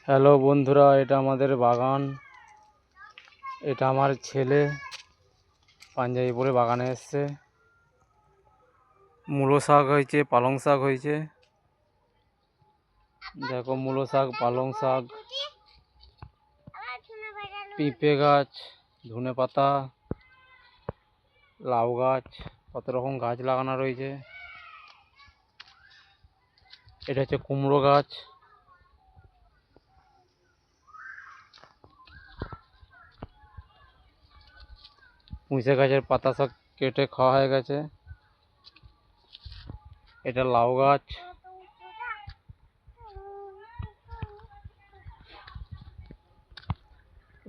Hello বন্ধুরা, এটা আমাদের বাগান। এটা আমার ছেলে পাঞ্জাবি পরে বাগানে এসছে। মূলো শাক হয়েছে, পালং শাক হয়েছে। দেখো, মূলো শাক, পালং শাক, পিঁপে গাছ, ধনে পাতা, লাউ গাছ, কত রকম গাছ লাগানো রয়েছে। এটা হচ্ছে কুমড়ো গাছ। পুঁইশা গাছের পাতা সব কেটে খাওয়া হয়ে গেছে। এটা লাউ গাছ।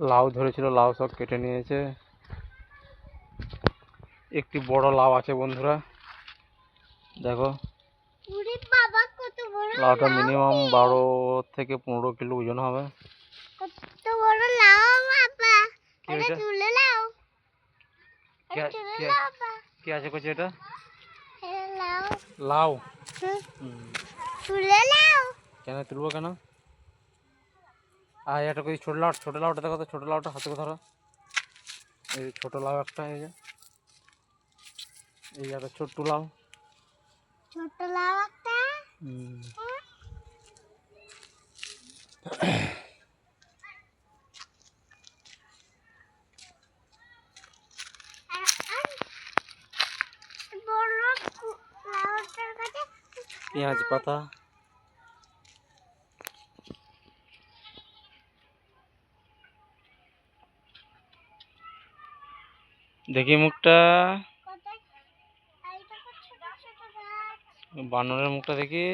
লাউ ধরেছিল, লাউ সব কেটে নিয়েছে। একটি বড় লাউ আছে বন্ধুরা, দেখো। লাউটা মিনিমাম 12 থেকে 15 কিলো ওজন হবে। কত বড় লাউ বাবা, এটা তুলে নাও। কি আছে কইছে এটা? লাউ। লাউ তুলে নাও। কেন তুলবো কেন? আর এটা কই ছোট লাউটা দেখো তো, ছোট লাউটা হাতে ধরো। এই ছোট লাউ একটা, এই একটা ছোট্ট লাউ। ছোট লাউ একটা। পেঁয়াজ পাতা, দেখি মুখটা, বানরের মুখটা দেখি।